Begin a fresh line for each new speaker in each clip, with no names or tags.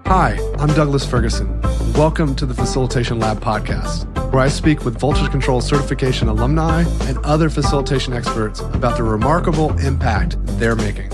Hi, I'm Douglas Ferguson. Welcome to the Facilitation Lab podcast, where I speak with Voltage Control certification alumni and other facilitation experts about the remarkable impact they're making.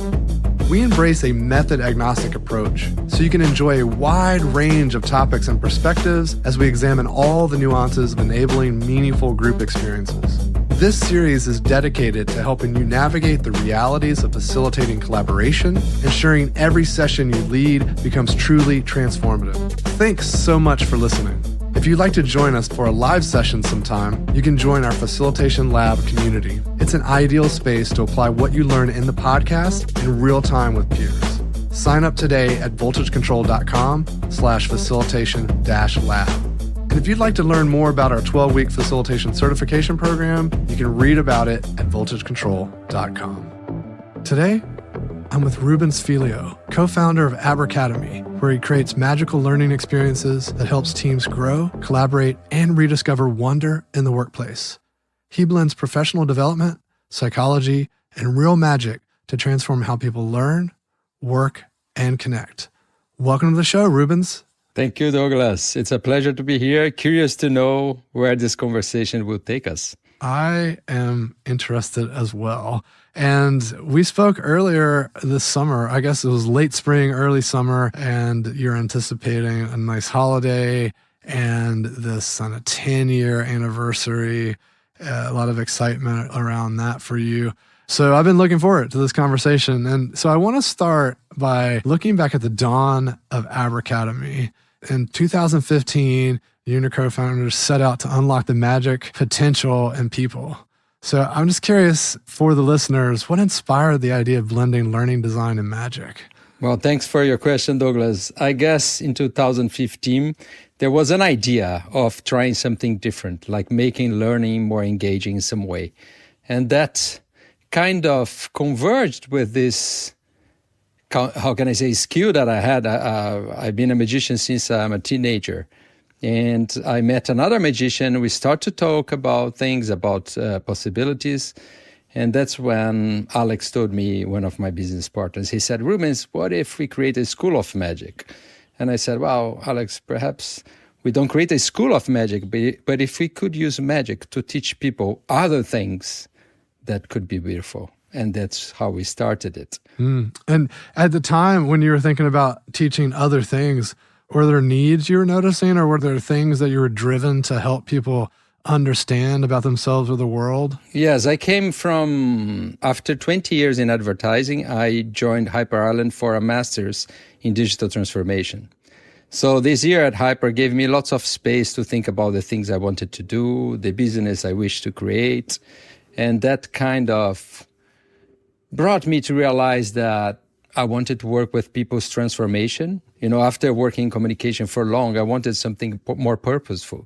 We embrace a method-agnostic approach so you can enjoy a wide range of topics and perspectives as we examine all the nuances of enabling meaningful group experiences. This series is dedicated to helping you navigate the realities of facilitating collaboration, ensuring every session you lead becomes truly transformative. Thanks so much for listening. If you'd like to join us for a live session sometime, you can join our Facilitation Lab community. It's an ideal space to apply what you learn in the podcast in real time with peers. Sign up today at voltagecontrol.com/facilitation-lab. And if you'd like to learn more about our 12-week facilitation certification program, you can read about it at voltagecontrol.com. Today, I'm with Rubens Filho, co-founder of Abracademy, where he creates magical learning experiences that helps teams grow, collaborate, and rediscover wonder in the workplace. He blends professional development, psychology, and real magic to transform how people learn, work, and connect. Welcome to the show, Rubens.
Thank you, Douglas. It's a pleasure to be here. Curious to know where this conversation will take us.
I am interested as well. And we spoke earlier this summer. I guess it was late spring, early summer, and you're anticipating a nice holiday and this on a 10-year anniversary. A lot of excitement around that for you. So I've been looking forward to this conversation. And so I want to start by looking back at the dawn of Abracademy. In 2015, you and your co-founders set out to unlock the magic potential in people. So I'm just curious for the listeners, what inspired the idea of blending learning design and magic?
Well, thanks for your question, Douglas. I guess in 2015, there was an idea of trying something different, like making learning more engaging in some way. And that kind of converged with this, how can I say, skill that I had. I've been a magician since I'm a teenager. And I met another magician. We start to talk about things, about possibilities. And that's when Alex told me, one of my business partners, he said, Rubens, what if we create a school of magic? And I said, wow, Alex, perhaps we don't create a school of magic, but if we could use magic to teach people other things, that could be beautiful. And that's how we started it.
And at the time when you were thinking about teaching other things, were there needs you were noticing, or were there things that you were driven to help people understand about themselves or the world?
Yes, I came from, after 20 years in advertising, I joined Hyper Ireland for a master's in digital transformation. So this year at Hyper gave me lots of space to think about the things I wanted to do, the business I wished to create. And that kind of brought me to realize that I wanted to work with people's transformation. You know, after working in communication for long, I wanted something more purposeful.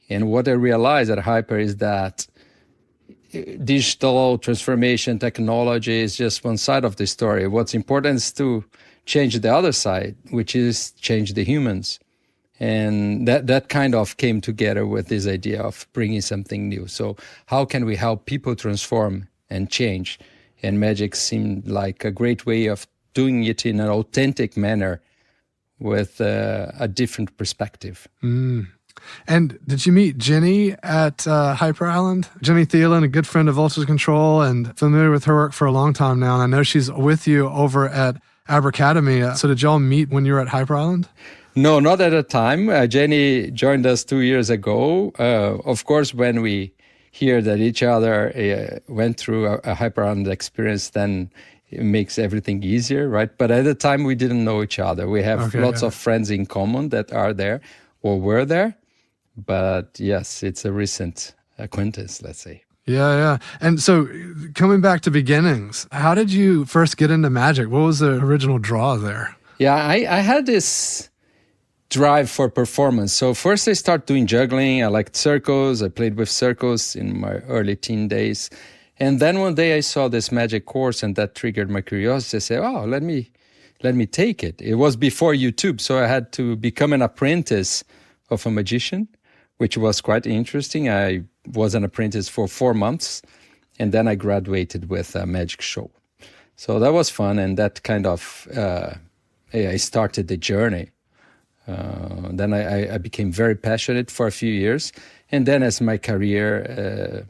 And what I realized at Hyper is that digital transformation technology is just one side of the story. What's important is to change the other side, which is change the humans. And that kind of came together with this idea of bringing something new. So how can we help people transform and change? And magic seemed like a great way of doing it in an authentic manner with a different perspective.
And did you meet Jenny at Hyper Island? Jenny Thielen, a good friend of Voltage Control and familiar with her work for a long time now. And I know she's with you over at Abracademy. So did y'all meet when you were at Hyper Island?
No, not at a time. Jenny joined us 2 years ago. Of course, when we hear that each other went through a Hyper Island experience, then it makes everything easier, right? But at the time, we didn't know each other. We have lots of friends in common that are there or were there. But yes, it's a recent acquaintance, let's say.
Yeah. And so coming back to beginnings, how did you first get into magic? What was the original draw there?
Yeah, I had this drive for performance. So first I started doing juggling. I liked circus. I played with circus in my early teen days. And then one day I saw this magic course and that triggered my curiosity. I said, oh, let me take it. It was before YouTube, so I had to become an apprentice of a magician, which was quite interesting. I was an apprentice for 4 months, and then I graduated with a magic show. So that was fun, and that kind of, I started the journey Then I became very passionate for a few years. And then as my career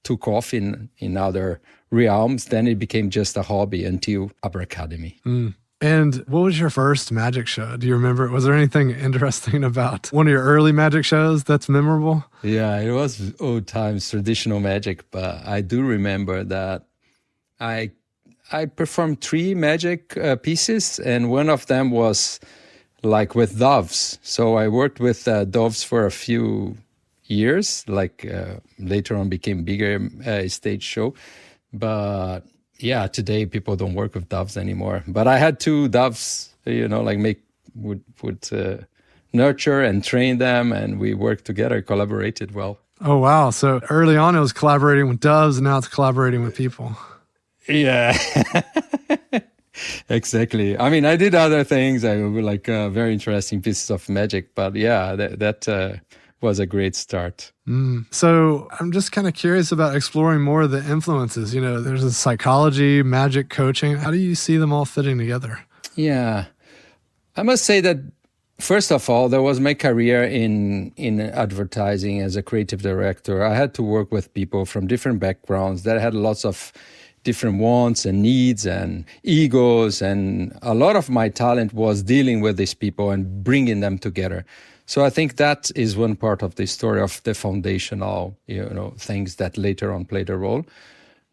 took off in other realms, then it became just a hobby until Abracademy.
And what was your first magic show? Do you remember? Was there anything interesting about one of your early magic shows that's memorable?
Yeah, it was old times, traditional magic. But I do remember that I performed 3 magic pieces, and one of them was like with doves. So I worked with doves for a few years, later on became bigger stage show. But yeah, today people don't work with doves anymore. But I had 2 doves, would nurture and train them, and we worked together, collaborated well.
Oh, wow. So early on it was collaborating with doves, and now it's collaborating with people.
Yeah, exactly. I mean, I did other things. I like very interesting pieces of magic, but yeah, that was a great start.
So I'm just kind of curious about exploring more of the influences. There's a psychology, magic, coaching. How do you see them all fitting together?
Yeah, I must say that first of all, there was my career in advertising as a creative director. I had to work with people from different backgrounds that had lots of different wants and needs and egos, and a lot of my talent was dealing with these people and bringing them together. So I think that is one part of the story of the foundational, things that later on played a role.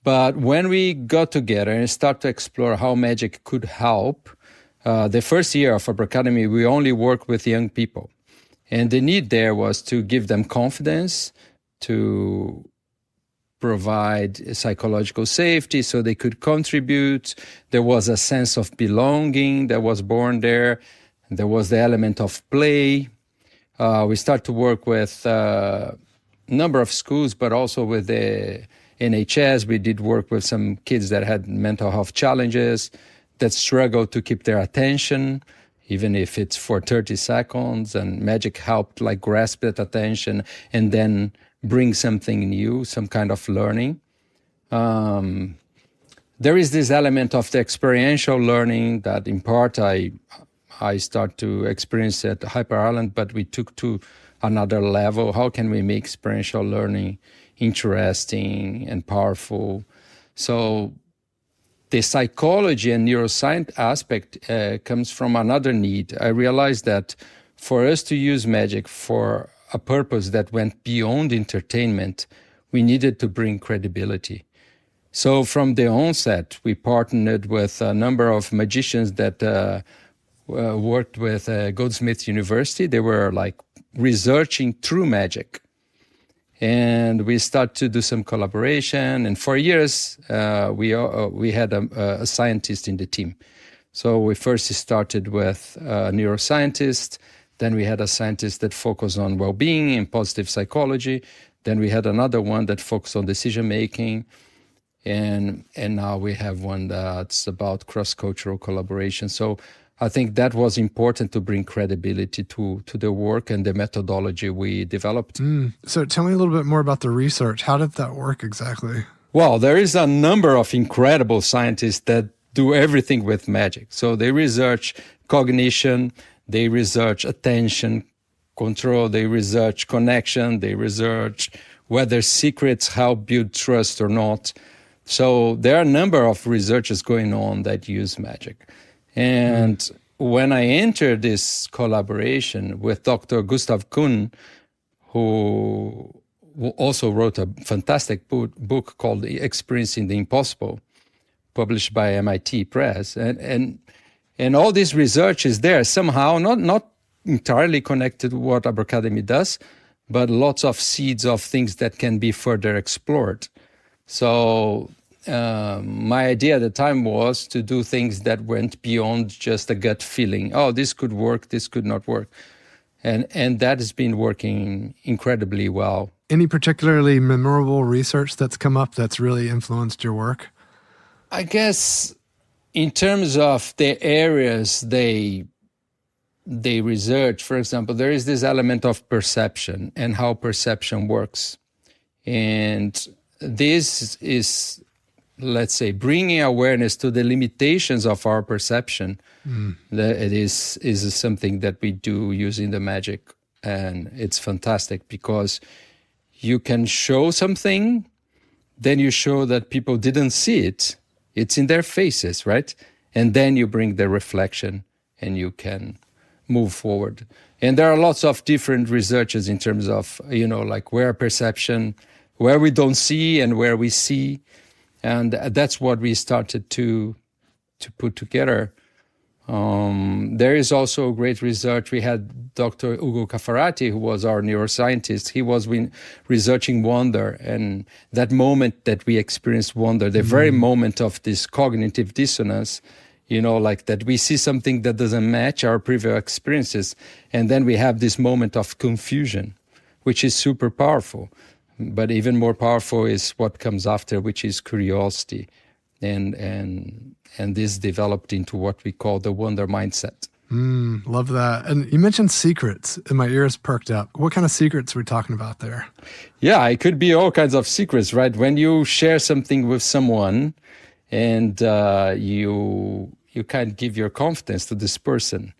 But when we got together and started to explore how magic could help, the first year of Abracademy, we only worked with young people. And the need there was to give them confidence, to provide psychological safety so they could contribute. There was a sense of belonging that was born there. There was the element of play. We started to work with a number of schools, but also with the NHS. We did work with some kids that had mental health challenges, that struggled to keep their attention, even if it's for 30 seconds. And magic helped grasp that attention and then bring something new, some kind of learning. There is this element of the experiential learning that in part I start to experience at Hyper Island, but we took to another level. How can we make experiential learning interesting and powerful? So the psychology and neuroscience aspect comes from another need. I realized that for us to use magic for a purpose that went beyond entertainment, we needed to bring credibility. So from the onset, we partnered with a number of magicians that worked with Goldsmith University. They were researching true magic. And we started to do some collaboration. And for years, we had a scientist in the team. So we first started with a neuroscientist. Then we had a scientist that focused on well-being and positive psychology. Then we had another one that focused on decision-making. And now we have one that's about cross-cultural collaboration. So I think that was important to bring credibility to the work and the methodology we developed.
So tell me a little bit more about the research. How did that work exactly?
Well, there is a number of incredible scientists that do everything with magic. So they research cognition, they research attention control, they research connection, they research whether secrets help build trust or not. So there are a number of researches going on that use magic. And when I entered this collaboration with Dr. Gustav Kuhn, who also wrote a fantastic book called Experiencing the Impossible, published by MIT Press, and all this research is there somehow, not entirely connected to what Abracademy does, but lots of seeds of things that can be further explored. So my idea at the time was to do things that went beyond just a gut feeling. Oh, this could work, this could not work. And that has been working incredibly well.
Any particularly memorable research that's come up that's really influenced your work?
I guess in terms of the areas they research, for example, there is this element of perception and how perception works. And this is let's say, bringing awareness to the limitations of our perception. That it is something that we do using the magic. And it's fantastic because you can show something, then you show that people didn't see it. It's in their faces, right? And then you bring the reflection and you can move forward. And there are lots of different researches in terms of, like where perception, where we don't see and where we see. And that's what we started to put together. There is also great research. We had Dr. Ugo Caffarati, who was our neuroscientist. He was researching wonder, and that moment that we experience wonder, the very moment of this cognitive dissonance, like that we see something that doesn't match our previous experiences, and then we have this moment of confusion, which is super powerful. But even more powerful is what comes after, which is curiosity. And this developed into what we call the wonder mindset.
Love that. And you mentioned secrets, and my ears perked up. What kind of secrets are we talking about there?
Yeah, it could be all kinds of secrets, right? When you share something with someone and you kind of give your confidence to this person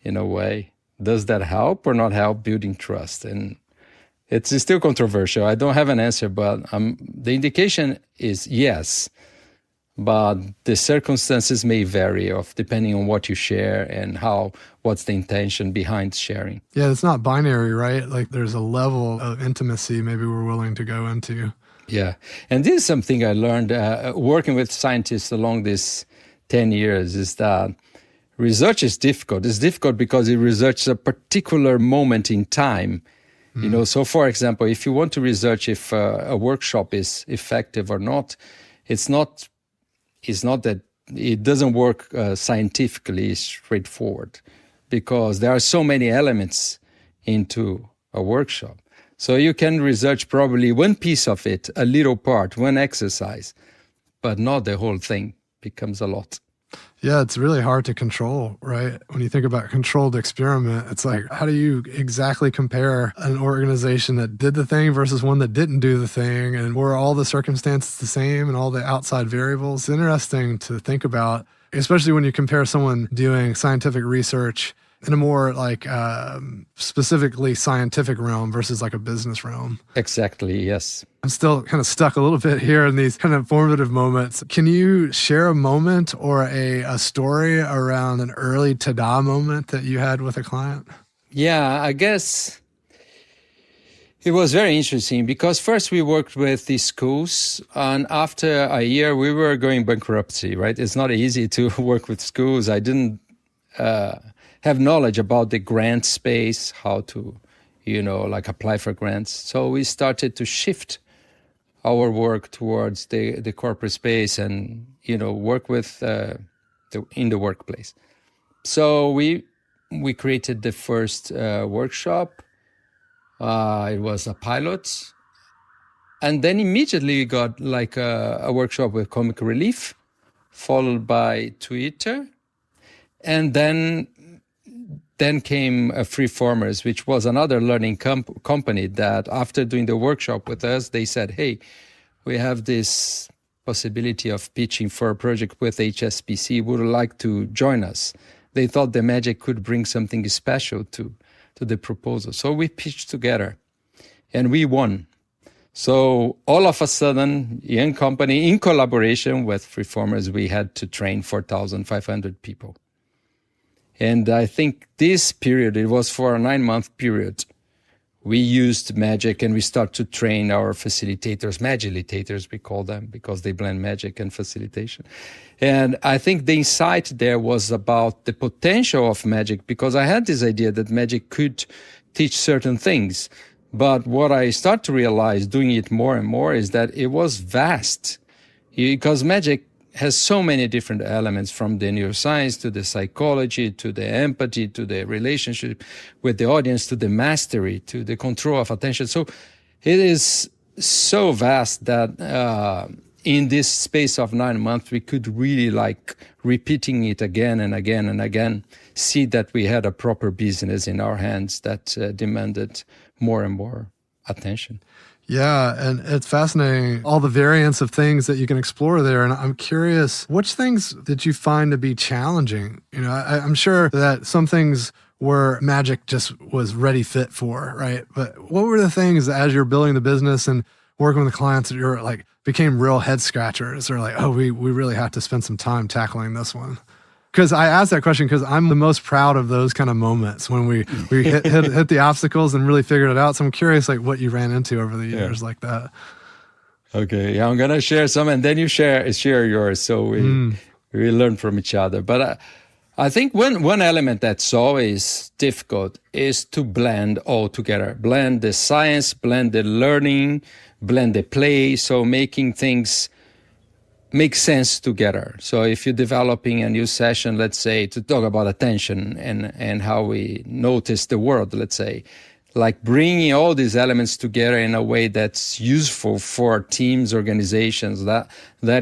in a way, does that help or not help building trust? And it's still controversial. I don't have an answer, but the indication is yes. But the circumstances may vary depending on what you share and what's the intention behind sharing.
Yeah, it's not binary, right? Like there's a level of intimacy maybe we're willing to go into.
Yeah, and this is something I learned working with scientists along these 10 years is that research is difficult. It's difficult because it researches a particular moment in time. So for example, if you want to research if a workshop is effective or not, it's not that it doesn't work scientifically straightforward because there are so many elements into a workshop. So you can research probably one piece of it, a little part, one exercise, but not the whole thing. Becomes a lot.
Yeah, it's really hard to control, right? When you think about controlled experiment, it's like, how do you exactly compare an organization that did the thing versus one that didn't do the thing? And were all the circumstances the same and all the outside variables? It's interesting to think about, especially when you compare someone doing scientific research in a more like specifically scientific realm versus like a business realm.
Exactly, yes.
I'm still kind of stuck a little bit here in these kind of formative moments. Can you share a moment or a story around an early ta-da moment that you had with a client?
Yeah, I guess it was very interesting because first we worked with the schools, and after a year we were going bankruptcy, right? It's not easy to work with schools. I didn't have knowledge about the grant space, how to, like apply for grants. So we started to shift our work towards the corporate space and, work with in the workplace. So we created the first workshop. It was a pilot. And then immediately we got like a workshop with comic relief, followed by Twitter. And then came Freeformers, which was another learning company that after doing the workshop with us, they said, hey, we have this possibility of pitching for a project with HSBC. Would you like to join us? They thought the magic could bring something special to the proposal. So we pitched together and we won. So all of a sudden, young company in collaboration with Freeformers, we had to train 4,500 people. And I think this period, it was for a 9-month period, we used magic and we start to train our facilitators, magilitators we call them, because they blend magic and facilitation. And I think the insight there was about the potential of magic, because I had this idea that magic could teach certain things. But what I start to realize doing it more and more is that it was vast, because magic has so many different elements, from the neuroscience to the psychology, to the empathy, to the relationship with the audience, to the mastery, to the control of attention. So it is so vast that in this space of 9 months, we could really, like repeating it again and again and again, see that we had a proper business in our hands that demanded more and more attention.
Yeah, and it's fascinating, all the variants of things that you can explore there. And I'm curious, which things did you find to be challenging? I'm sure that some things were magic just was ready fit for, right? But what were the things as you're building the business and working with the clients that you're like became real head scratchers or like, oh, we really have to spend some time tackling this one? Because I asked that question because I'm the most proud of those kind of moments when we hit the obstacles and really figured it out. So I'm curious, like what you ran into over the years like that.
Okay, yeah, I'm gonna share some, and then you share yours, so we learn from each other. But I think one element that's always difficult is to blend all together, blend the science, blend the learning, blend the play, so making things make sense together. So if you're developing a new session, let's say, to talk about attention and how we notice the world, let's say, like bringing all these elements together in a way that's useful for teams, organizations, that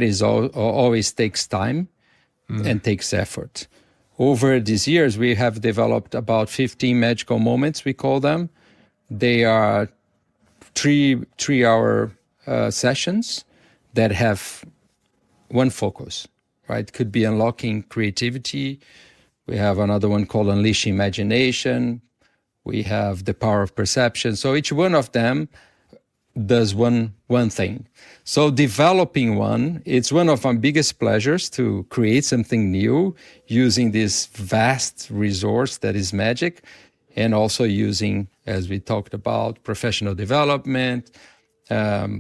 is always takes time and takes effort. Over these years, we have developed about 15 magical moments, we call them. They are three-hour sessions that have one focus, right? Could be unlocking creativity. We have another one called unleashing imagination. We have the power of perception. So each one of them does one thing. So developing one, it's one of my biggest pleasures to create something new using this vast resource that is magic, and also using, as we talked about, professional development,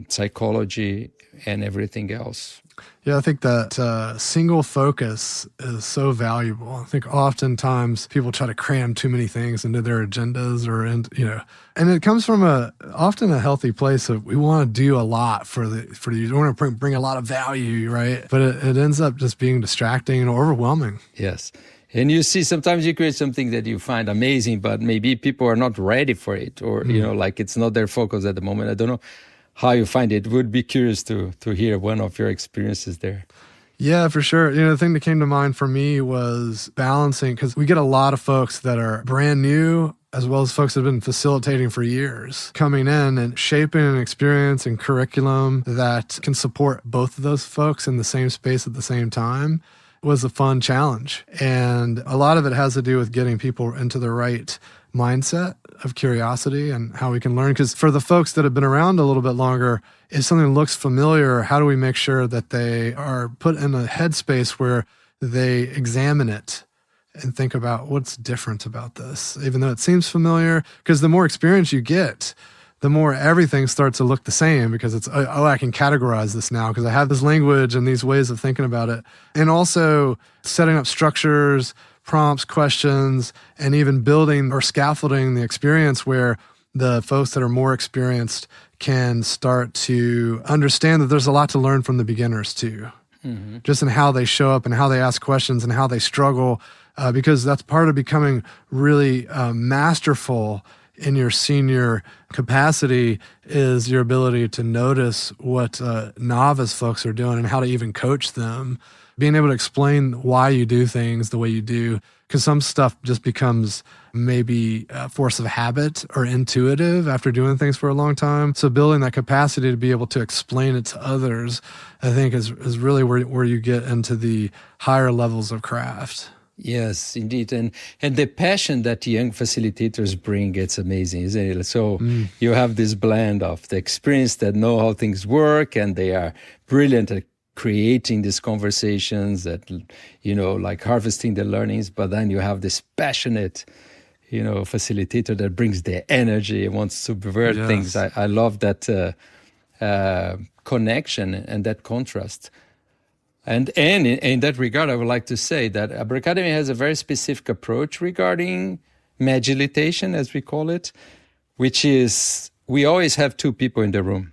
psychology, and everything else.
Yeah, I think that single focus is so valuable. I think oftentimes people try to cram too many things into their agendas and it comes from often a healthy place of we want to do a lot for the user. We want to bring a lot of value, right? But it ends up just being distracting and overwhelming.
Yes. And you see, sometimes you create something that you find amazing, but maybe people are not ready for it, or, like it's not their focus at the moment. I don't know how you find it. Would be curious to hear one of your experiences there.
Yeah, for sure. The thing that came to mind for me was balancing, because we get a lot of folks that are brand new, as well as folks that have been facilitating for years, coming in and shaping an experience and curriculum that can support both of those folks in the same space at the same time was a fun challenge. And a lot of it has to do with getting people into the right mindset of curiosity and how we can learn. Because for the folks that have been around a little bit longer, if something looks familiar, how do we make sure that they are put in a headspace where they examine it and think about what's different about this, even though it seems familiar? Because the more experience you get, the more everything starts to look the same, because it's, I can categorize this now because I have this language and these ways of thinking about it. And also setting up structures, prompts, questions, and even building or scaffolding the experience where the folks that are more experienced can start to understand that there's a lot to learn from the beginners too. Mm-hmm. Just in how they show up and how they ask questions and how they struggle, because that's part of becoming really masterful in your senior capacity is your ability to notice what novice folks are doing and how to even coach them. Being able to explain why you do things the way you do, because some stuff just becomes maybe a force of habit or intuitive after doing things for a long time. So building that capacity to be able to explain it to others, I think is really where you get into the higher levels of craft.
Yes, indeed. And the passion that young facilitators bring, it's amazing, isn't it? So you have this blend of the experience that know how things work, and they are brilliant at creating these conversations that, like harvesting the learnings, but then you have this passionate, facilitator that brings the energy, wants to subvert things. I love that connection and that contrast. And in that regard, I would like to say that Abracademy has a very specific approach regarding magilitation, as we call it, which is we always have two people in the room.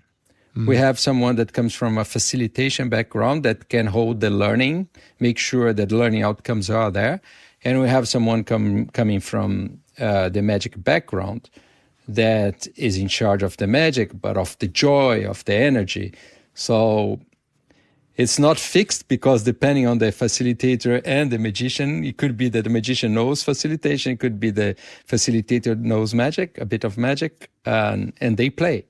We have someone that comes from a facilitation background that can hold the learning, make sure that learning outcomes are there. And we have someone coming from the magic background that is in charge of the magic, but of the joy, of the energy. So it's not fixed, because depending on the facilitator and the magician, it could be that the magician knows facilitation, it could be the facilitator knows magic, a bit of magic, and they play.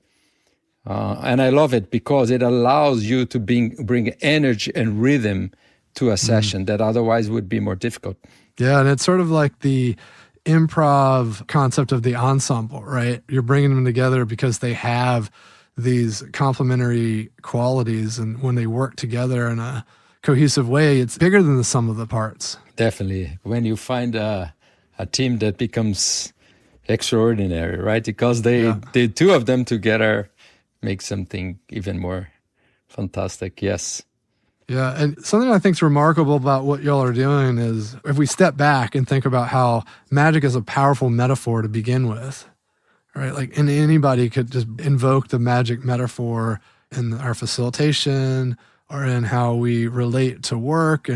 And I love it because it allows you to bring energy and rhythm to a session that otherwise would be more difficult.
Yeah, and it's sort of like the improv concept of the ensemble, right? You're bringing them together because they have these complementary qualities, and when they work together in a cohesive way, it's bigger than the sum of the parts.
Definitely. When you find a team that becomes extraordinary, right? Because the two of them together make something even more fantastic. Yes.
Yeah, and something I think is remarkable about what y'all are doing is if we step back and think about how magic is a powerful metaphor to begin with, right? Like, and anybody could just invoke the magic metaphor in our facilitation or in how we relate to work.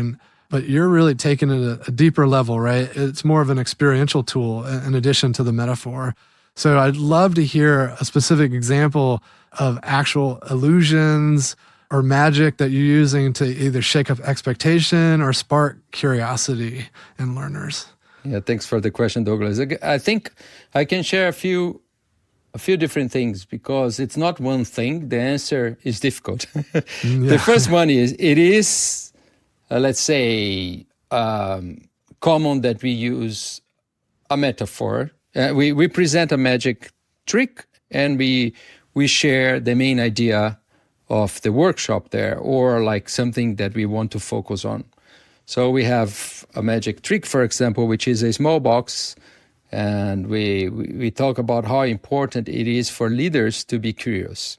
But you're really taking it a deeper level, right? It's more of an experiential tool in addition to the metaphor. So I'd love to hear a specific example of actual illusions or magic that you're using to either shake up expectation or spark curiosity in learners.
Yeah, thanks for the question, Douglas. I think I can share a few different things because it's not one thing. The answer is difficult. The first one is, it is, let's say, common that we use a metaphor. We present a magic trick and we share the main idea of the workshop there, or like something that we want to focus on. So we have a magic trick, for example, which is a small box, and we talk about how important it is for leaders to be curious,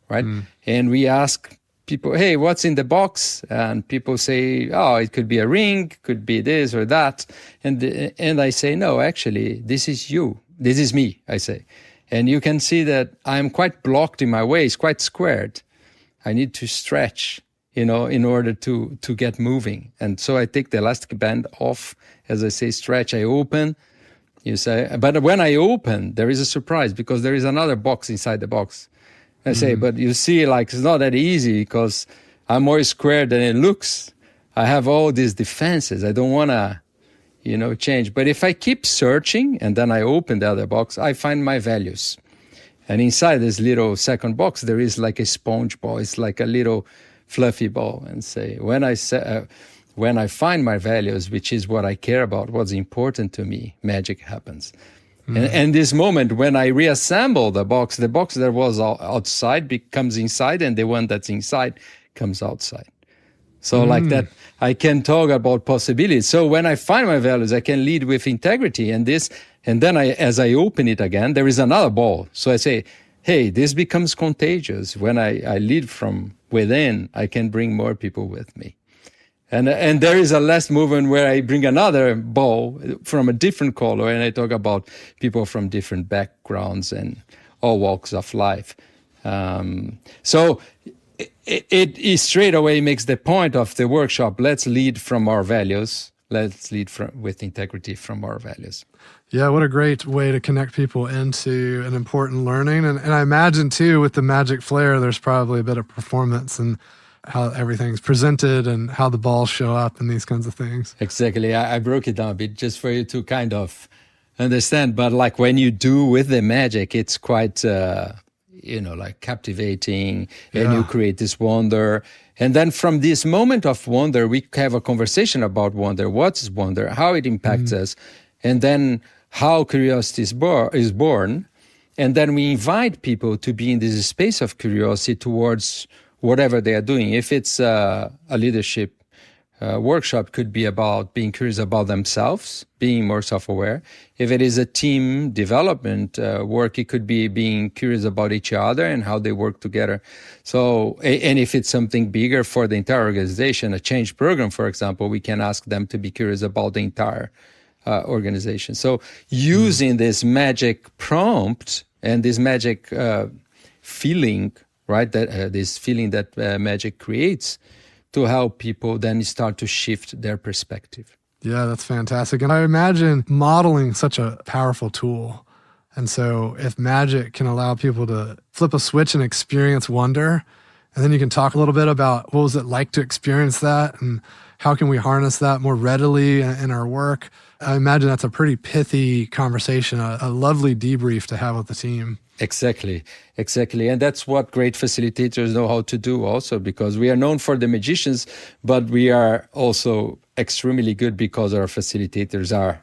right? And we ask people, hey, what's in the box? And people say, oh, it could be a ring, could be this or that. And I say, no, actually, this is you. This is me, I say. And you can see that I'm quite blocked in my waist, quite squared. I need to stretch, in order to get moving. And so I take the elastic band off. As I say, stretch, I open. You say, but when I open, there is a surprise because there is another box inside the box. I say, but you see, like, it's not that easy because I'm more squared than it looks. I have all these defenses. I don't want to, change. But if I keep searching and then I open the other box, I find my values. And inside this little second box, there is like a sponge ball. It's like a little fluffy ball. And say, when I find my values, which is what I care about, what's important to me, magic happens. And this moment, when I reassemble the box that was outside becomes inside, and the one that's inside comes outside. So like that, I can talk about possibilities. So when I find my values, I can lead with integrity. And then as I open it again, there is another ball. So I say, hey, this becomes contagious. When I lead from within, I can bring more people with me. And there is a last movement where I bring another ball from a different color, and I talk about people from different backgrounds and all walks of life. So it straight away makes the point of the workshop. Let's lead from our values. Let's lead with integrity from our values.
Yeah, what a great way to connect people into an important learning. And I imagine, too, with the magic flair, there's probably a bit of performance and how everything's presented and how the balls show up and these kinds of things.
Exactly. I broke it down a bit just for you to kind of understand. But like when you do with the magic, it's quite, like captivating, and you create this wonder. And then from this moment of wonder, we have a conversation about wonder. What is wonder? How it impacts us? And then how curiosity is born. And then we invite people to be in this space of curiosity towards whatever they are doing. If it's a leadership workshop, could be about being curious about themselves, being more self-aware. If it is a team development work, it could be being curious about each other and how they work together. So, and if it's something bigger for the entire organization, a change program, for example, we can ask them to be curious about the entire organization. So using this magic prompt and this magic feeling, right? That this feeling that magic creates to help people then start to shift their perspective.
Yeah, that's fantastic. And I imagine modeling such a powerful tool. And so if magic can allow people to flip a switch and experience wonder, and then you can talk a little bit about what was it like to experience that and how can we harness that more readily in our work. I imagine that's a pretty pithy conversation, a lovely debrief to have with the team.
Exactly. And that's what great facilitators know how to do also, because we are known for the magicians, but we are also extremely good because our facilitators are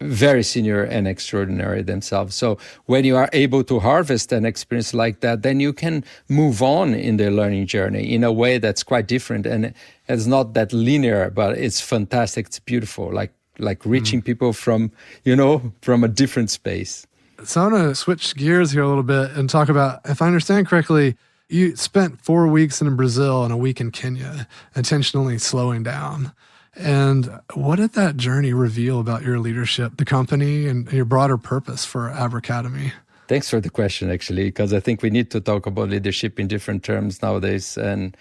very senior and extraordinary themselves. So when you are able to harvest an experience like that, then you can move on in the learning journey in a way that's quite different. And it's not that linear, but it's fantastic. It's beautiful, like reaching people from a different space.
So I want to switch gears here a little bit and talk about, if I understand correctly, you spent 4 weeks in Brazil and a week in Kenya, intentionally slowing down. And what did that journey reveal about your leadership, the company, and your broader purpose for Abracademy?
Thanks for the question, actually, because I think we need to talk about leadership in different terms nowadays and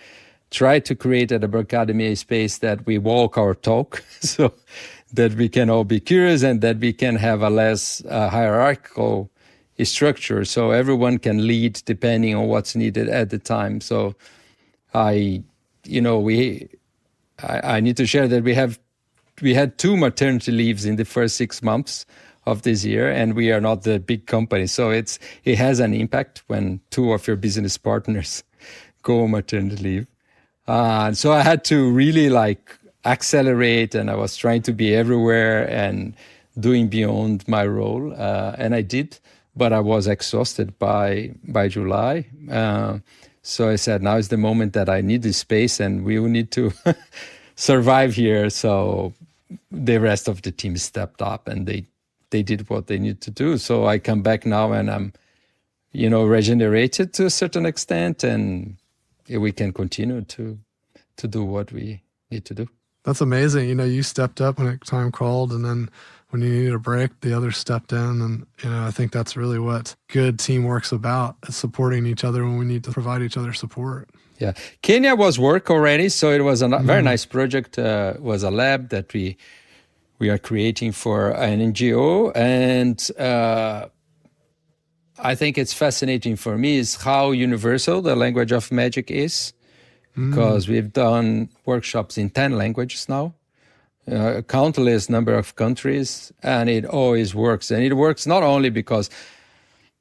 try to create at Abracademy a space that we walk our talk, so that we can all be curious and that we can have a less hierarchical structure, so everyone can lead depending on what's needed at the time. So I need to share that we had 2 maternity leaves in the first 6 months of this year, and we are not the big company. So it has an impact when 2 of your business partners go on maternity leave. So I had to really accelerate, and I was trying to be everywhere and doing beyond my role. And I did, but I was exhausted by July. So I said, now is the moment that I need this space and we will need to survive here. So the rest of the team stepped up and they did what they need to do. So I come back now and I'm, regenerated to a certain extent, and we can continue to do what we need to do.
That's amazing. You stepped up when time called, and then when you needed a break, the others stepped in. And, I think that's really what good teamwork's about, is supporting each other when we need to provide each other support.
Yeah. Kenya was work already, so it was a very nice project. It was a lab that we are creating for an NGO. And I think it's fascinating for me is how universal the language of magic is, because we've done workshops in 10 languages now. A countless number of countries, and it always works. And it works not only because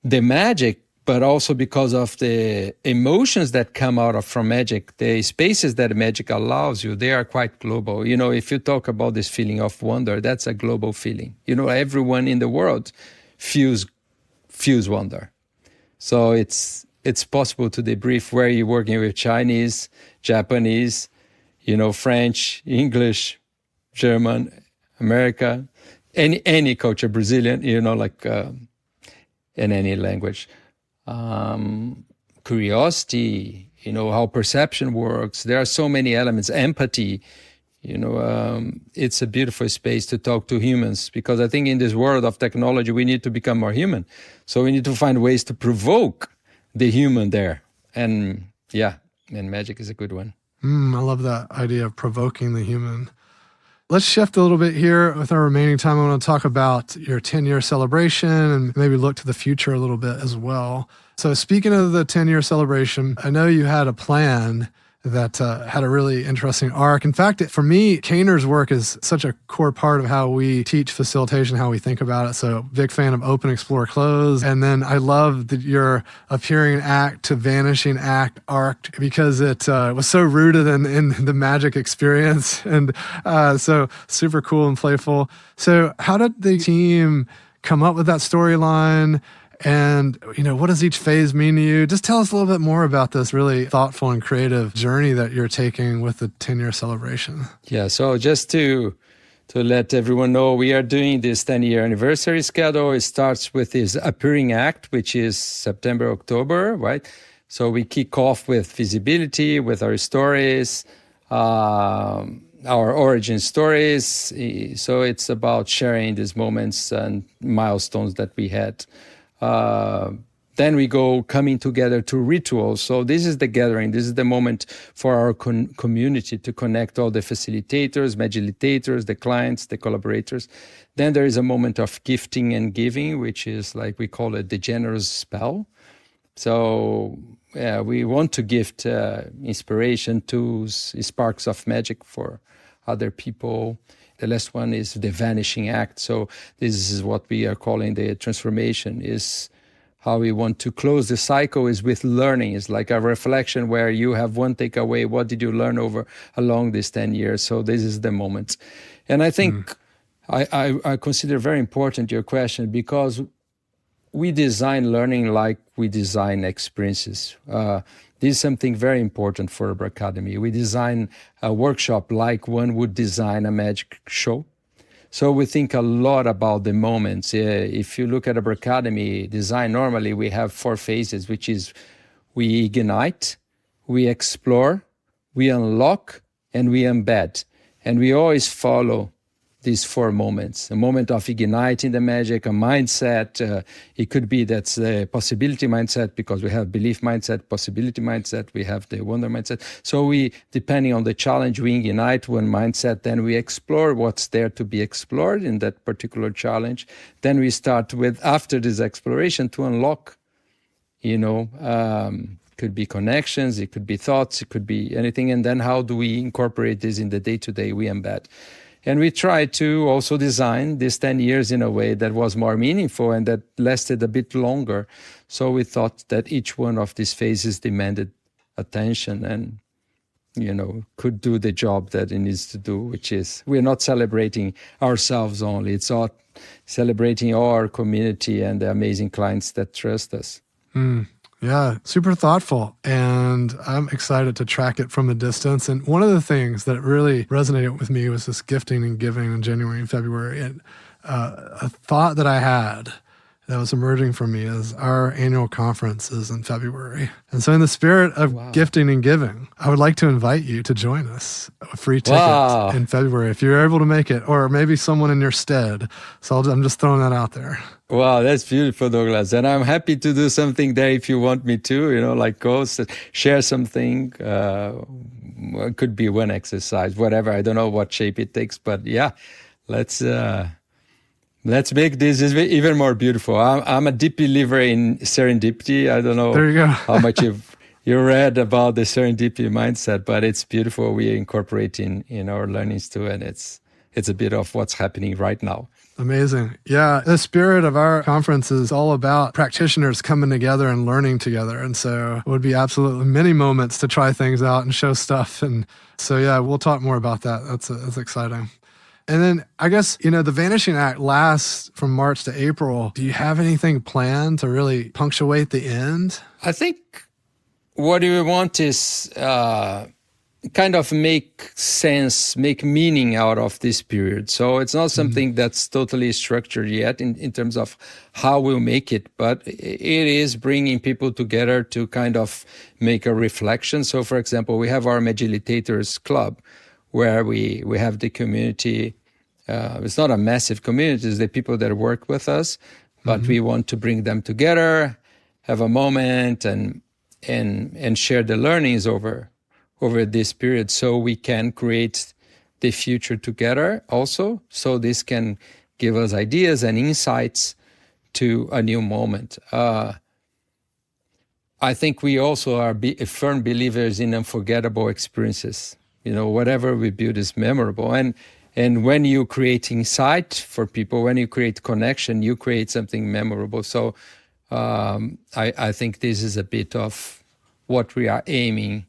the magic, but also because of the emotions that come out from magic. The spaces that magic allows you, they are quite global. If you talk about this feeling of wonder, that's a global feeling. Everyone in the world feels wonder. So it's possible to debrief where you're working with Chinese, Japanese, French, English, German, America, any culture, Brazilian, in any language. Curiosity, how perception works. There are so many elements. Empathy, it's a beautiful space to talk to humans, because I think in this world of technology, we need to become more human. So we need to find ways to provoke the human there. And magic is a good one.
I love that idea of provoking the human. Let's shift a little bit here. With our remaining time, I want to talk about your 10-year celebration and maybe look to the future a little bit as well. So speaking of the 10-year celebration, I know you had a plan that had a really interesting arc. In fact, for me, Kainer's work is such a core part of how we teach facilitation, how we think about it. So big fan of open, explore, close. And then I love your appearing act to vanishing act arc, because it was so rooted in the magic experience. And so super cool and playful. So how did the team come up with that storyline? And, what does each phase mean to you? Just tell us a little bit more about this really thoughtful and creative journey that you're taking with the 10-year celebration.
Yeah, so just to let everyone know, we are doing this 10-year anniversary schedule. It starts with this appearing act, which is September, October, right? So we kick off with visibility, with our stories, our origin stories. So it's about sharing these moments and milestones that we had. Then we go coming together to rituals. So this is the gathering. This is the moment for our community to connect all the facilitators, magilitators, the clients, the collaborators. Then there is a moment of gifting and giving, which is we call it the generous spell. So we want to gift inspiration, tools, sparks of magic for other people. The last one is the vanishing act. So this is what we are calling the transformation, is how we want to close the cycle is with learning. It's like a reflection where you have one takeaway. What did you learn along these 10 years? So this is the moment. And I think I consider very important your question, because we design learning like we design experiences. This is something very important for Abracademy. We design a workshop like one would design a magic show. So we think a lot about the moments. If you look at Abracademy design, normally we have 4 phases, which is we ignite, we explore, we unlock, and we embed. And we always follow these 4 moments: a moment of igniting the magic, a mindset. It could be that's the possibility mindset, because we have belief mindset, possibility mindset, we have the wonder mindset. So we, depending on the challenge, we ignite one mindset, then we explore what's there to be explored in that particular challenge. Then we start with, after this exploration, to unlock, could be connections, it could be thoughts, it could be anything. And then how do we incorporate this in the day-to-day? We embed. And we tried to also design these 10 years in a way that was more meaningful and that lasted a bit longer. So we thought that each one of these phases demanded attention and, could do the job that it needs to do, which is, we're not celebrating ourselves only. It's all celebrating our community and the amazing clients that trust us.
Yeah, super thoughtful. And I'm excited to track it from a distance. And one of the things that really resonated with me was this gifting and giving in January and February. And a thought that I had that was emerging for me is our annual conference is in February. And so in the spirit of gifting and giving, I would like to invite you to join us, a free ticket in February, if you're able to make it, or maybe someone in your stead. So I'm just throwing that out there.
Wow, that's beautiful, Douglas. And I'm happy to do something there if you want me to, like go share something. It could be one exercise, whatever. I don't know what shape it takes, but yeah, let's make this even more beautiful. I'm a deep believer in serendipity. I don't know
there you go.
how much you read about the serendipity mindset, but it's beautiful. We incorporate in our learnings too, and it's a bit of what's happening right now.
Amazing. Yeah. The spirit of our conference is all about practitioners coming together and learning together. And so it would be absolutely many moments to try things out and show stuff. And so, yeah, we'll talk more about that. That's exciting. And then I guess, the Vanishing Act lasts from March to April. Do you have anything planned to really punctuate the end?
I think what we want is kind of make sense, make meaning out of this period. So it's not something that's totally structured yet in terms of how we'll make it, but it is bringing people together to kind of make a reflection. So for example, we have our Magilitators Club, where we have the community. It's not a massive community, it's the people that work with us, but we want to bring them together, have a moment and share the learnings over this period, so we can create the future together also. So this can give us ideas and insights to a new moment. I think we also are firm believers in unforgettable experiences. Whatever we build is memorable. And when you create insight for people, when you create connection, you create something memorable. So I think this is a bit of what we are aiming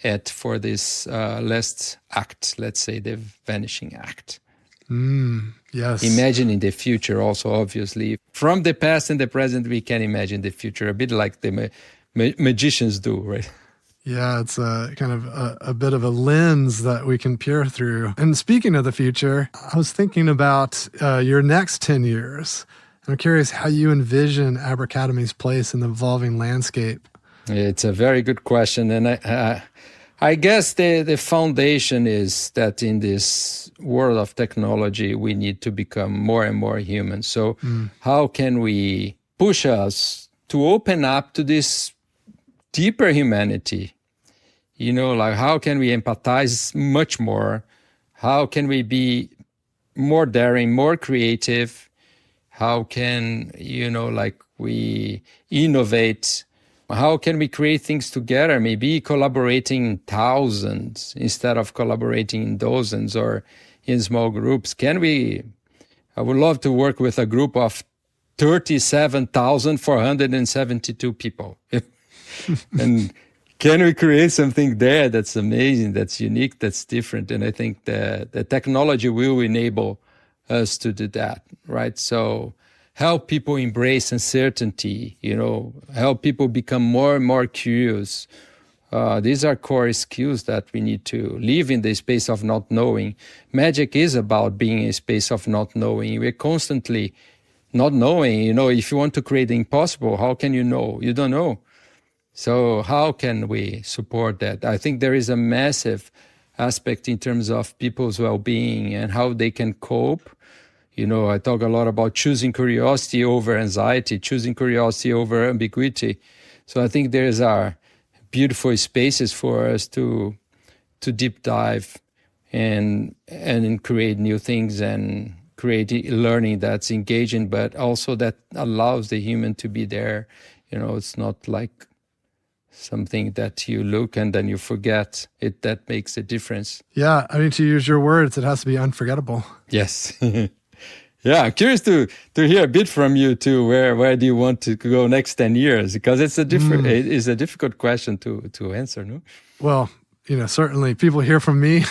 at for this last act, let's say the Vanishing Act.
Yes.
Imagining the future also, obviously. From the past and the present, we can imagine the future, a bit like the magicians do, right?
Yeah, it's kind of a bit of a lens that we can peer through. And speaking of the future, I was thinking about your next 10 years. I'm curious how you envision Abracademy's place in the evolving landscape.
It's a very good question. And I guess the foundation is that in this world of technology, we need to become more and more human. So how can we push us to open up to this deeper humanity? How can we empathize much more? How can we be more daring, more creative? How can, we innovate? How can we create things together? Maybe collaborating in thousands instead of collaborating in dozens or in small groups. I would love to work with a group of 37,472 people. And can we create something there that's amazing, that's unique, that's different? And I think the technology will enable us to do that, right? So help people embrace uncertainty, help people become more and more curious. These are core skills that we need to live in the space of not knowing. Magic is about being in a space of not knowing. We're constantly not knowing. If you want to create the impossible, how can you know? You don't know. So how can we support that? I think there is a massive aspect in terms of people's well-being and how they can cope. I talk a lot about choosing curiosity over anxiety, choosing curiosity over ambiguity. So I think there's our beautiful spaces for us to deep dive and create new things and create learning that's engaging, but also that allows the human to be there. It's not like something that you look and then you forget it. That makes a difference.
Yeah, to use your words, it has to be unforgettable.
Yes. Yeah, I'm curious to hear a bit from you too. Where do you want to go next 10 years? Because it's a difficult question to answer, no?
Well, certainly people hear from me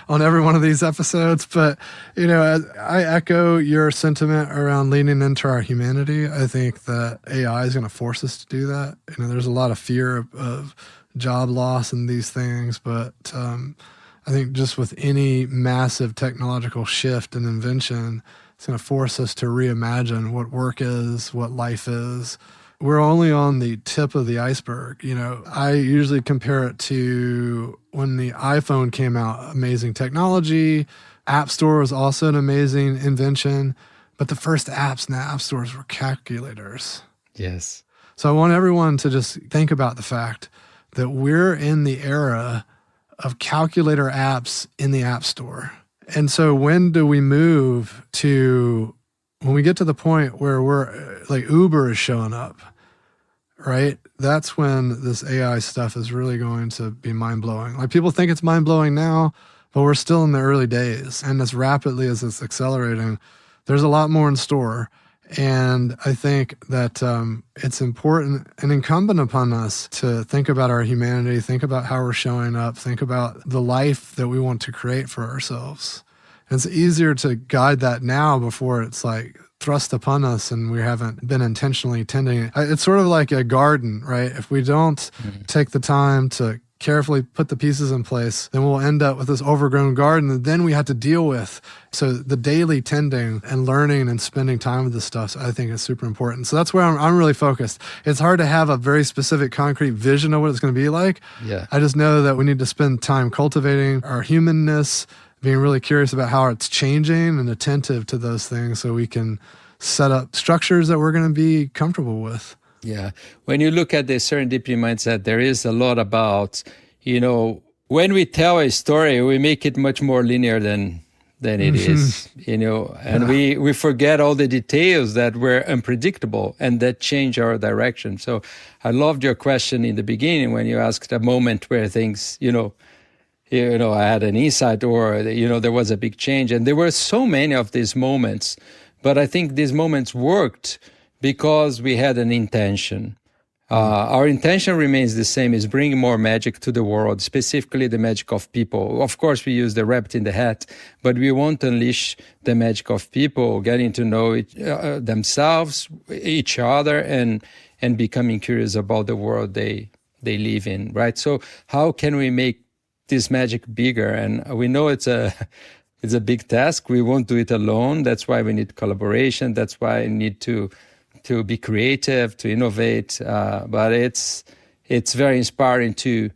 on every one of these episodes, but, I echo your sentiment around leaning into our humanity. I think that AI is going to force us to do that. There's a lot of fear of job loss and these things, but I think just with any massive technological shift and invention, it's going to force us to reimagine what work is, what life is. We're only on the tip of the iceberg. I usually compare it to when the iPhone came out, amazing technology. App Store was also an amazing invention, but the first apps in the App Stores were calculators.
Yes.
So I want everyone to just think about the fact that we're in the era of calculator apps in the App Store. And so when do we move to, when we get to the point where we're like Uber is showing up, right? That's when this AI stuff is really going to be mind-blowing. Like people think it's mind-blowing now, but we're still in the early days. And as rapidly as it's accelerating, there's a lot more in store. And I think that it's important and incumbent upon us to think about our humanity, think about how we're showing up, think about the life that we want to create for ourselves. And it's easier to guide that now before it's like thrust upon us and we haven't been intentionally tending it. It's sort of like a garden, right? If we don't take the time to carefully put the pieces in place, then we'll end up with this overgrown garden that then we have to deal with. So the daily tending and learning and spending time with this stuff, I think is super important. So that's where I'm really focused. It's hard to have a very specific, concrete vision of what it's going to be like.
Yeah.
I just know that we need to spend time cultivating our humanness, being really curious about how it's changing and attentive to those things so we can set up structures that we're going to be comfortable with.
Yeah. When you look at the serendipity mindset, there is a lot about, when we tell a story, we make it much more linear than it is, and we forget all the details that were unpredictable and that change our direction. So I loved your question in the beginning when you asked a moment where things, I had an insight or, there was a big change. And there were so many of these moments, but I think these moments worked because we had an intention. Our intention remains the same, is bringing more magic to the world, specifically the magic of people. Of course, we use the rabbit in the hat, but we want to unleash the magic of people, getting to know themselves, each other, and becoming curious about the world they live in, right? So how can we make this magic bigger? And we know it's a big task. We won't do it alone. That's why we need collaboration. That's why we need to be creative, to innovate. But it's very inspiring to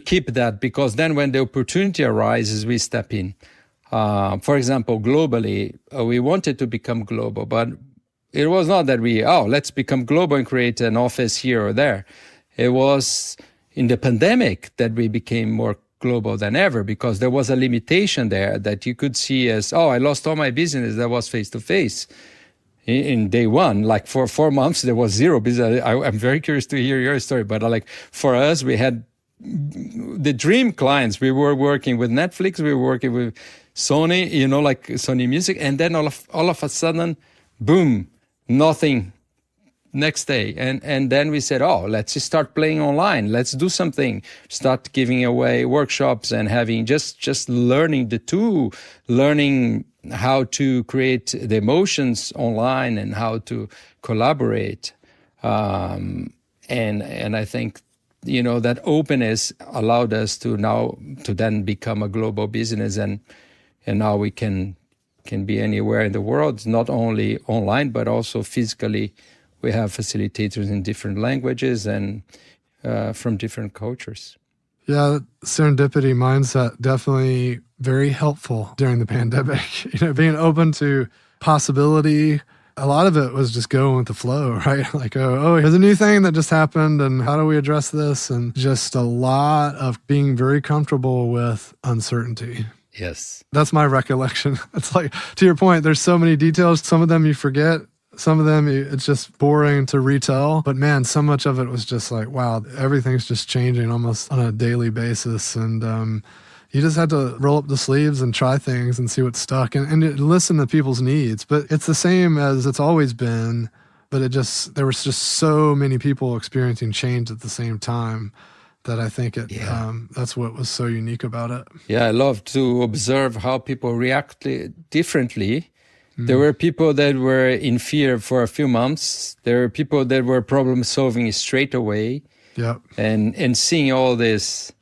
keep that, because then when the opportunity arises, we step in. For example, globally, we wanted to become global, but it was not that let's become global and create an office here or there. It was in the pandemic that we became more global than ever, because there was a limitation there that you could see as, I lost all my business that was face-to-face. In day one, like for 4 months, there was zero business. I'm very curious to hear your story, but for us, we had the dream clients. We were working with Netflix, we were working with Sony, like Sony Music, and then all of a sudden, boom, nothing next day. And then we said, oh, let's just start playing online. Let's do something. Start giving away workshops and having just learning the tool, learning how to create the emotions online and how to collaborate. And I think, that openness allowed us to then become a global business, and now we can be anywhere in the world, not only online, but also physically. We have facilitators in different languages and from different cultures.
Yeah, serendipity mindset, definitely very helpful during the pandemic. Being open to possibility. A lot of it was just going with the flow, right? Like, oh, here's a new thing that just happened, and how do we address this? And just a lot of being very comfortable with uncertainty.
Yes.
That's my recollection. It's like, to your point, there's so many details. Some of them you forget. Some of them, it's just boring to retell. But man, so much of it was just like, wow, everything's just changing almost on a daily basis. And you just had to roll up the sleeves and try things and see what stuck and listen to people's needs. But it's the same as it's always been. But there was just so many people experiencing change at the same time that I think that's what was so unique about it.
Yeah, I love to observe how people react differently. There were people that were in fear for a few months. There were people that were problem solving straight away.
Yep.
And seeing all these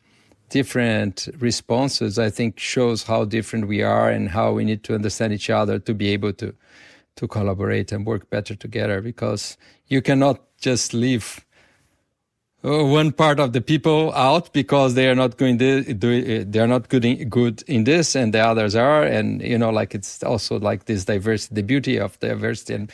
different responses, I think shows how different we are and how we need to understand each other to be able to collaborate and work better together, because you cannot just leave one part of the people out because they are not going to they are not good in this, and the others are, and it's also like this diversity, the beauty of diversity, and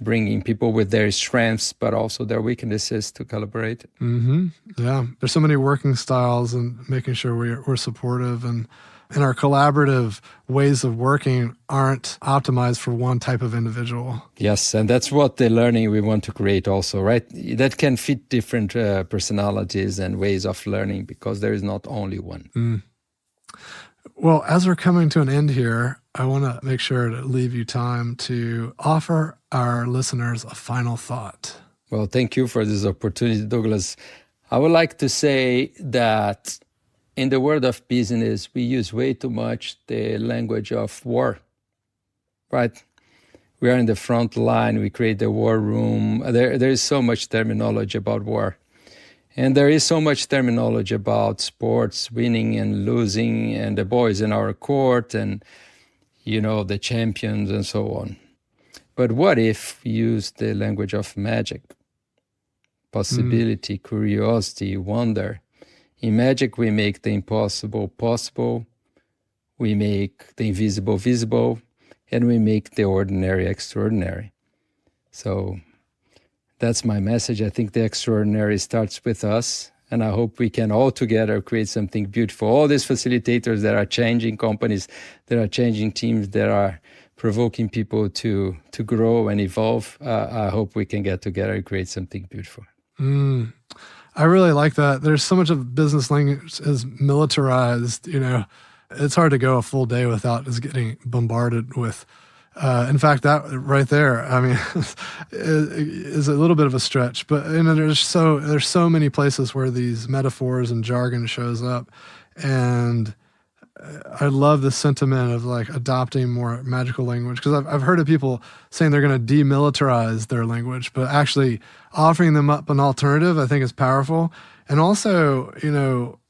bringing people with their strengths but also their weaknesses to collaborate.
Mm-hmm. Yeah, there's so many working styles, and making sure we're supportive and our collaborative ways of working aren't optimized for one type of individual.
Yes, and that's what the learning we want to create also, right? That can fit different personalities and ways of learning, because there is not only one.
Well, as we're coming to an end here, I want to make sure to leave you time to offer our listeners a final thought.
Well, thank you for this opportunity, Douglas. I would like to say that in the world of business, we use way too much the language of war, right? We are in the front line. We create the war room. There is so much terminology about war. And there is so much terminology about sports, winning and losing, and the boys in our court, and, the champions and so on. But what if we use the language of magic, possibility, curiosity, wonder? In magic, we make the impossible possible, we make the invisible visible, and we make the ordinary extraordinary. So that's my message. I think the extraordinary starts with us, and I hope we can all together create something beautiful. All these facilitators that are changing companies, that are changing teams, that are provoking people to grow and evolve, I hope we can get together and create something beautiful.
I really like that. There's so much of business language is militarized. It's hard to go a full day without just getting bombarded with. In fact, that right there, I mean, is a little bit of a stretch. But there's so many places where these metaphors and jargon shows up, and I love the sentiment of like adopting more magical language, because I've heard of people saying they're going to demilitarize their language, but actually offering them up an alternative, I think, is powerful. And also,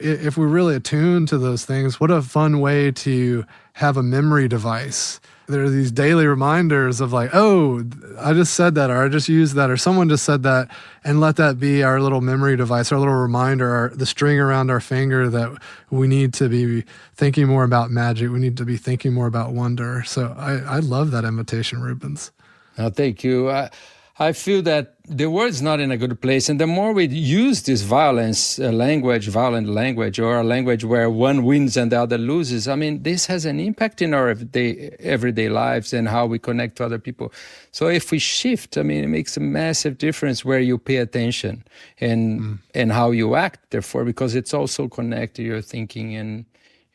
if we're really attuned to those things, what a fun way to have a memory device. There are these daily reminders of like, oh, I just said that, or I just used that, or someone just said that, and let that be our little memory device, our little reminder, the string around our finger that we need to be thinking more about magic. We need to be thinking more about wonder. So I love that invitation, Rubens.
Oh, thank you. I feel that the world's not in a good place, and the more we use this violent language, or a language where one wins and the other loses, I mean, this has an impact in our everyday lives and how we connect to other people. So if we shift, I mean, it makes a massive difference where you pay attention and how you act, therefore, because it's also connected to your thinking and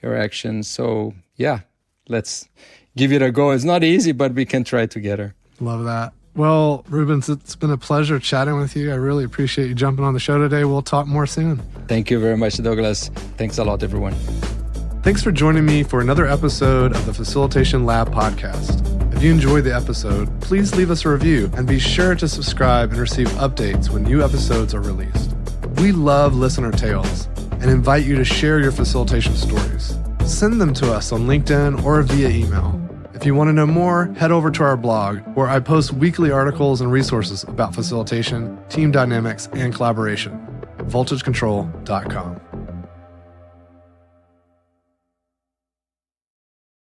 your actions. So yeah, let's give it a go. It's not easy, but we can try together.
Love that. Well, Rubens, it's been a pleasure chatting with you. I really appreciate you jumping on the show today. We'll talk more soon.
Thank you very much, Douglas. Thanks a lot, everyone.
Thanks for joining me for another episode of the Facilitation Lab podcast. If you enjoyed the episode, please leave us a review and be sure to subscribe and receive updates when new episodes are released. We love listener tales and invite you to share your facilitation stories. Send them to us on LinkedIn or via email. If you want to know more, head over to our blog, where I post weekly articles and resources about facilitation, team dynamics, and collaboration. voltagecontrol.com.